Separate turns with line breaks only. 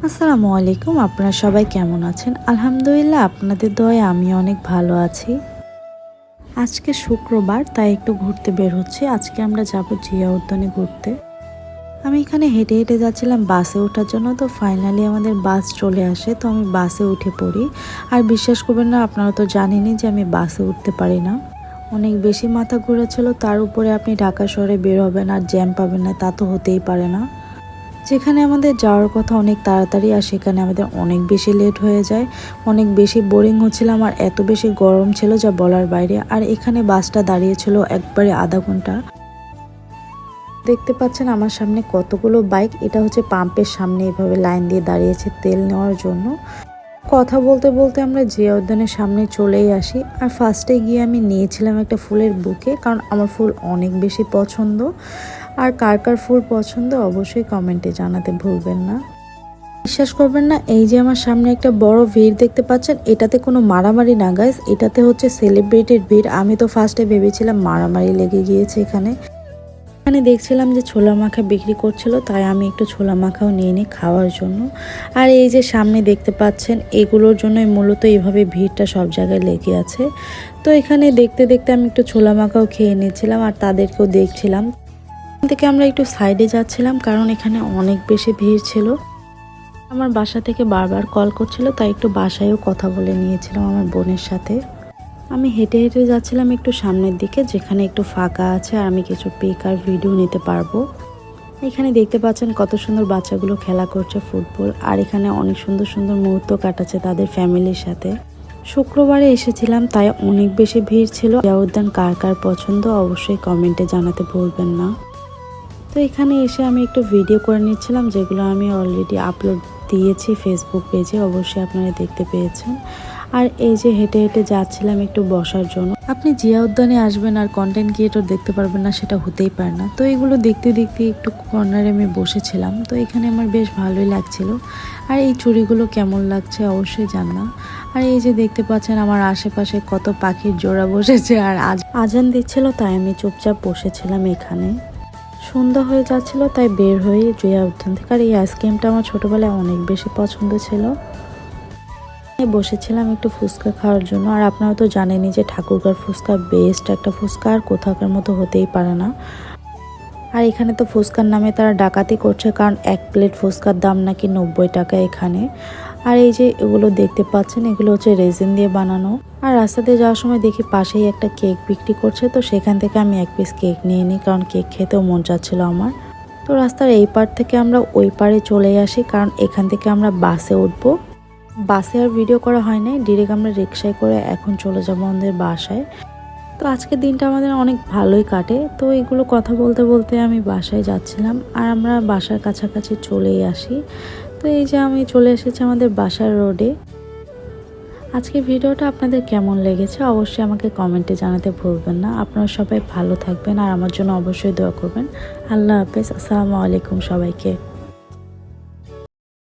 আসসালামু আলাইকুম। আপনারা সবাই কেমন আছেন? আলহামদুলিল্লাহ, আপনাদের দয়ায় আমি অনেক ভালো আছি। আজকে শুক্রবার, তাই একটু ঘুরতে বের হচ্ছি। আজকে আমরা যাব জিয়া উদ্যানে ঘুরতে। আমি এখানে হেঁটে হেঁটে যাচ্ছিলাম বাসে ওঠার জন্য, তো ফাইনালি আমাদের বাস চলে আসে, তো আমি বাসে উঠে পড়ি। আর বিশ্বাস করবেন না, আপনারা তো জানেনই যে আমি বাসে উঠতে পারি না। অনেক বেশি মাথা ঘুরেছিল, তার উপরে আপনি ঢাকা শহরে বের হবেন আর জ্যাম পাবেন না, তা তো হতেই পারে না। যেখানে আমাদের যাওয়ার কথা অনেক তাড়াতাড়ি, আর সেখানে আমাদের অনেক বেশি লেট হয়ে যায়। অনেক বেশি বোরিং হচ্ছিলাম, আর এত বেশি গরম ছিল যা বলার বাইরে। আর এখানে বাসটা দাঁড়িয়েছিল একবারে আধা ঘন্টা। দেখতে পাচ্ছেন আমার সামনে কতগুলো বাইক, এটা হচ্ছে পাম্পের সামনে এভাবে লাইন দিয়ে দাঁড়িয়েছে তেল নেওয়ার জন্য। কথা বলতে বলতে আমরা জিয়া উদ্যানের সামনে চলেই আসি। আর ফার্স্টে গিয়ে আমি নিয়েছিলাম একটা ফুলের বুকে, কারণ আমার ফুল অনেক বেশি পছন্দ। আর কার কার ফুল পছন্দ অবশ্যই কমেন্টে জানাতে ভুলবেন না। বিশ্বাস করবেন না, এই যে আমার সামনে একটা বড় ভিড় দেখতে পাচ্ছেন, এটাতে কোনো মারামারি না গাইস, এটাতে হচ্ছে সেলিব্রিটির ভিড়। আমি তো ফার্স্টে ভেবেছিলাম মারামারি লেগে গিয়েছে এখানে। এখানে দেখছিলাম যে ছোলা মাখা বিক্রি করছিল, তাই আমি একটু ছোলা মাখাও নিয়ে নিই খাওয়ার জন্য। আর এই যে সামনে দেখতে পাচ্ছেন, এগুলোর জন্যই মূলত এইভাবে ভিড়টা সব জায়গায় লেগে আছে। তো এখানে দেখতে দেখতে আমি একটু ছোলা মাখাও খেয়ে নিয়েছিলাম আর তাদেরকেও দেখছিলাম। এখান থেকে আমরা একটু সাইডে যাচ্ছিলাম, কারণ এখানে অনেক বেশি ভিড় ছিল। আমার বাসা থেকে বারবার কল করছিল, তাই একটু বাসায়ও কথা বলে নিয়েছিলাম আমার বোনের সাথে। আমি হেঁটে হেঁটে যাচ্ছিলাম একটু সামনের দিকে, যেখানে একটু ফাঁকা আছে আর আমি কিছু পিক আর ভিডিও নিতে পারবো। এখানে দেখতে পাচ্ছেন কত সুন্দর বাচ্চাগুলো খেলা করছে ফুটবল, আর এখানে অনেক সুন্দর সুন্দর মুহূর্ত কাটাচ্ছে তাদের ফ্যামিলির সাথে। শুক্রবারে এসেছিলাম, তাই অনেক বেশি ভিড় ছিল। জিয়া উদ্যান কার কার পছন্দ অবশ্যই কমেন্টে জানাতে ভুলবেন না। তো এখানে এসে আমি একটু ভিডিও করে নিচ্ছিলাম, যেগুলো আমি অলরেডি আপলোড দিয়েছি ফেসবুক পেজে, অবশ্যই আপনারা দেখতে পেয়েছেন। আর এই যে হেঁটে হেঁটে যাচ্ছিলাম একটু বসার জন্য। আপনি জিয়া উদ্যানে আসবেন আর কন্টেন্ট ক্রিয়েটর দেখতে পারবেন না, সেটা হতেই পারে না। তো এগুলো দেখতে দেখতে একটু কর্নারে আমি বসেছিলাম, তো এখানে আমার বেশ ভালোই লাগছিল। আর এই চুড়িগুলো কেমন লাগছে অবশ্যই জানলাম। আর এই যে দেখতে পাচ্ছেন আমার আশেপাশে কত পাখির জোড়া বসেছে, আর আজান দিচ্ছিল, তাই আমি চুপচাপ বসেছিলাম এখানে। সন্ধ্যা হয়ে যাচ্ছিল, তাই বের হয়ে জিয়া উদ্যান থেকে। আর এই আইসক্রিমটা আমার ছোটবেলায় অনেক বেশি পছন্দ ছিল। বসেছিলাম একটু ফুচকা খাওয়ার জন্য। আর আপনারা তো জানেনই যে ঠাকুরগাঁর ফুচকা বেস্ট একটা ফুচকা, আর কোথাকার মতো হতেই পারে না। আর এখানে তো ফুচকার নামে তারা ডাকাতি করছে, কারণ এক প্লেট ফুচকার দাম নাকি 90 টাকা এখানে। আর এই যে এগুলো দেখতে পাচ্ছেন, এগুলো হচ্ছে রেজিন দিয়ে বানানো। আর রাস্তা দিয়ে যাওয়ার সময় দেখি পাশেই একটা কেক বিক্রি করছে, তো সেখান থেকে আমি এক পিস কেক নিয়ে নিই, কারণ কেক খেতেও মন চাচ্ছিল আমার। তো রাস্তার এই পার থেকে আমরা ওই পারে চলে আসি, কারণ এখান থেকে আমরা বাসে উঠবো। বাসে আর ভিডিও করা হয় নাই, ডিরেক্ট আমরা রিক্সায় করে এখন চলে যাবো আমাদের বাসায়। তো আজকের দিনটা আমাদের অনেক ভালোই কাটে। তো এগুলো কথা বলতে বলতে আমি বাসায় যাচ্ছিলাম, আর আমরা বাসার কাছাকাছি চলেই আসি। তো এই যে আমি চলে এসেছি আমাদের বাসার রোডে। আজকের ভিডিওটা আপনাদের কেমন লেগেছে অবশ্যই আমাকে কমেন্টে জানাতে ভুলবেন না। আপনারা সবাই ভালো থাকবেন আর আমার জন্য অবশ্যই দোয়া করবেন। আল্লাহ হাফেজ, আসসালামু আলাইকুম সবাইকে।